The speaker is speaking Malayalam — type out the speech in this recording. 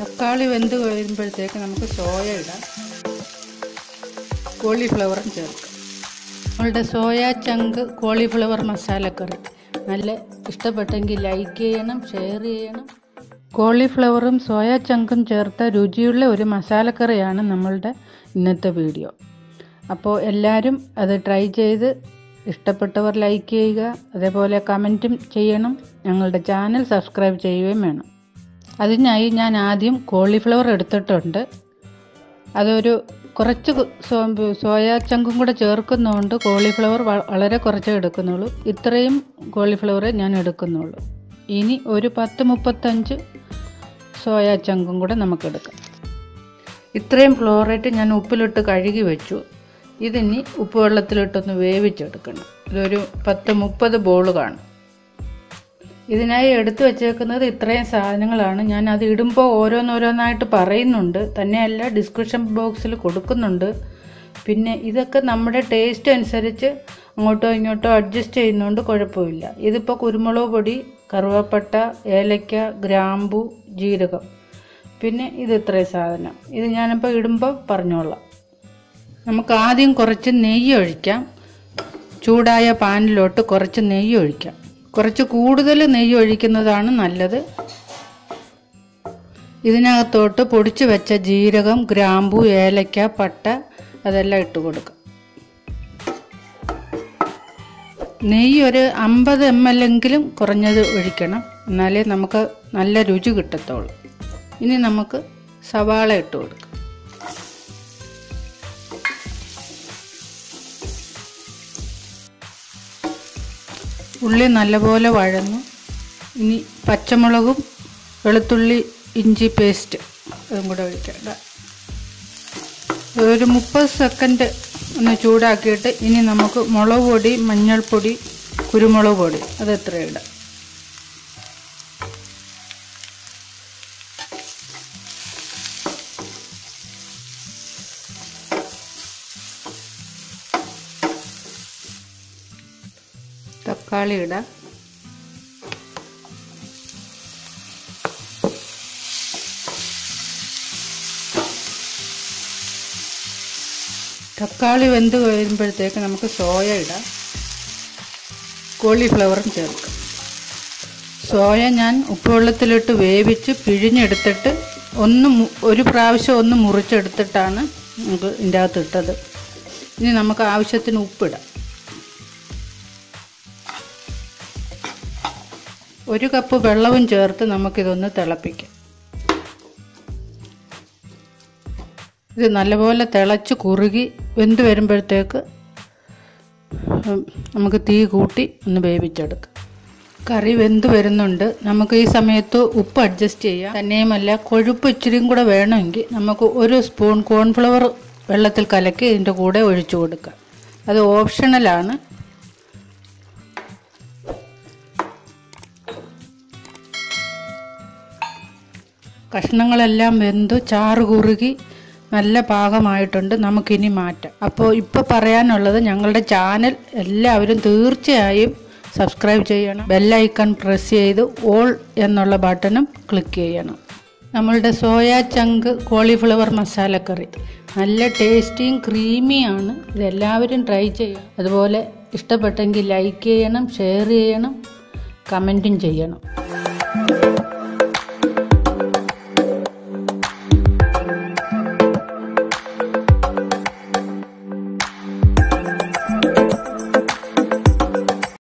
തക്കാളി വെന്ത് കഴിയുമ്പോഴത്തേക്ക് നമുക്ക് സോയ ഇടാം, കോളിഫ്ലവറും ചേർക്കാം. നമ്മളുടെ സോയ ചങ്ക് കോളിഫ്ലവർ മസാലക്കറി നല്ല ഇഷ്ടപ്പെട്ടെങ്കിൽ ലൈക്ക് ചെയ്യണം, ഷെയർ ചെയ്യണം. കോളിഫ്ലവറും സോയ ചങ്കും ചേർത്ത രുചിയുള്ള ഒരു മസാലക്കറിയാണ് നമ്മളുടെ ഇന്നത്തെ വീഡിയോ. അപ്പോൾ എല്ലാവരും അത് ട്രൈ ചെയ്ത് ഇഷ്ടപ്പെട്ടവർ ലൈക്ക് ചെയ്യുക, അതേപോലെ കമൻറ്റും ചെയ്യണം. ഞങ്ങളുടെ ചാനൽ സബ്സ്ക്രൈബ് ചെയ്യുകയും വേണം. അതിനായി ഞാൻ ആദ്യം കോളിഫ്ലവർ എടുത്തിട്ടുണ്ട്. അതൊരു കുറച്ച് സോയ ചങ്കും കൂടെ ചേർക്കുന്നതുകൊണ്ട് കോളിഫ്ലവർ വളരെ കുറച്ചേ എടുക്കുന്നുള്ളൂ. ഇത്രയും കോളിഫ്ലവറേ ഞാൻ എടുക്കുന്നുള്ളൂ. ഇനി ഒരു 10-35 സോയ ചങ്കും കൂടെ നമുക്കെടുക്കാം. ഇത്രയും ഫ്ലോറേറ്റ് ഞാൻ ഉപ്പിലിട്ട് കഴുകി വെച്ചു. ഇതിനി ഉപ്പ് വെള്ളത്തിലിട്ടൊന്ന് വേവിച്ചെടുക്കണം. ഇതൊരു 10-30 ബോൾ കാണും. ഇതിനായി എടുത്തു വച്ചേക്കുന്നത് ഇത്രയും സാധനങ്ങളാണ്. ഞാൻ അത് ഇടുമ്പോൾ ഓരോന്നോരോന്നായിട്ട് പറയുന്നുണ്ട്, തന്നെയല്ല ഡിസ്ക്രിപ്ഷൻ ബോക്സിൽ കൊടുക്കുന്നുണ്ട്. പിന്നെ ഇതൊക്കെ നമ്മുടെ ടേസ്റ്റ് അനുസരിച്ച് അങ്ങോട്ടോ ഇങ്ങോട്ടോ അഡ്ജസ്റ്റ് ചെയ്യുന്നതുകൊണ്ട് കുഴപ്പമില്ല. ഇതിപ്പോൾ കുരുമുളക് പൊടി, കറുവപ്പട്ട, ഏലക്ക, ഗ്രാമ്പു, ജീരകം, പിന്നെ ഇത് ഇത്രയും സാധനം. ഇത് ഞാനിപ്പോൾ ഇടുമ്പോൾ പറഞ്ഞോളാം. നമുക്ക് ആദ്യം കുറച്ച് നെയ്യ് ഒഴിക്കാം. ചൂടായ പാനിലോട്ട് കുറച്ച് നെയ്യ് ഒഴിക്കാം. കുറച്ച് കൂടുതൽ നെയ്യ് ഒഴിക്കുന്നതാണ് നല്ലത്. ഇതിനകത്തോട്ട് പൊടിച്ച് വെച്ച ജീരകം, ഗ്രാമ്പു, ഏലക്ക, പട്ട അതെല്ലാം ഇട്ട് കൊടുക്കാം. നെയ്യ് ഒരു 50 ml എങ്കിലും കുറഞ്ഞത് ഒഴിക്കണം, എന്നാലേ നമുക്ക് നല്ല രുചി കിട്ടത്തുള്ളൂ. ഇനി നമുക്ക് സവാള ഇട്ട് കൊടുക്കാം. ഉള്ളി നല്ലപോലെ വഴന്നു. ഇനി പച്ചമുളകും വെളുത്തുള്ളി ഇഞ്ചി പേസ്റ്റ് അതും കൂടെ ഒഴിക്കേണ്ട. ഒരു 30 സെക്കൻഡ് ഒന്ന് ചൂടാക്കിയിട്ട് ഇനി നമുക്ക് മുളക് പൊടി, മഞ്ഞൾപ്പൊടി, കുരുമുളക് പൊടി അതെത്ര ഇടാം. തക്കാളി ഇടാം. തക്കാളി വെന്ത് കഴിയുമ്പോഴത്തേക്ക് നമുക്ക് സോയ ഇടാം, കോളിഫ്ലവറും ചേർക്കാം. സോയ ഞാൻ ഉപ്പുവെള്ളത്തിലിട്ട് വേവിച്ച് പിഴിഞ്ഞെടുത്തിട്ട് ഒരു പ്രാവശ്യം ഒന്ന് മുറിച്ചെടുത്തിട്ടാണ് നമുക്ക് ഇതിൻ്റെ അകത്ത് ഇട്ടത്. ഇനി നമുക്ക് ആവശ്യത്തിന് ഉപ്പിടാം. 1 കപ്പ് വെള്ളവും ചേർത്ത് നമുക്കിതൊന്ന് തിളപ്പിക്കാം. ഇത് നല്ലപോലെ തിളച്ച് കുറുകി വെന്ത് വരുമ്പോഴത്തേക്ക് നമുക്ക് തീ കൂട്ടി ഒന്ന് വേവിച്ചെടുക്കാം. കറി വെന്ത് വരുന്നുണ്ട്. നമുക്ക് ഈ സമയത്ത് ഉപ്പ് അഡ്ജസ്റ്റ് ചെയ്യാം. തന്നെയുമല്ല, കൊഴുപ്പ് ഇച്ചിരിയും കൂടെ വേണമെങ്കിൽ നമുക്ക് 1 സ്പൂൺ കോൺഫ്ലവർ വെള്ളത്തിൽ കലക്കി ഇതിൻ്റെ കൂടെ ഒഴിച്ചു കൊടുക്കാം. അത് ഓപ്ഷണലാണ്. കഷ്ണങ്ങളെല്ലാം വെന്തു ചാറ് കുറുകി നല്ല പാകമായിട്ടുണ്ട്. നമുക്കിനി മാറ്റാം. അപ്പോൾ ഇപ്പോൾ പറയാനുള്ളത്, ഞങ്ങളുടെ ചാനൽ എല്ലാവരും തീർച്ചയായും സബ്സ്ക്രൈബ് ചെയ്യണം. ബെല്ലൈക്കൺ പ്രസ് ചെയ്ത് ഓൾ എന്നുള്ള ബട്ടണും ക്ലിക്ക് ചെയ്യണം. നമ്മളുടെ സോയ ചങ്ക് കോളിഫ്ലവർ മസാലക്കറി നല്ല ടേസ്റ്റിയും ക്രീമിയാണ്. ഇതെല്ലാവരും ട്രൈ ചെയ്യണം. അതുപോലെ ഇഷ്ടപ്പെട്ടെങ്കിൽ ലൈക്ക് ചെയ്യണം, ഷെയർ ചെയ്യണം, കമൻറ്റും ചെയ്യണം.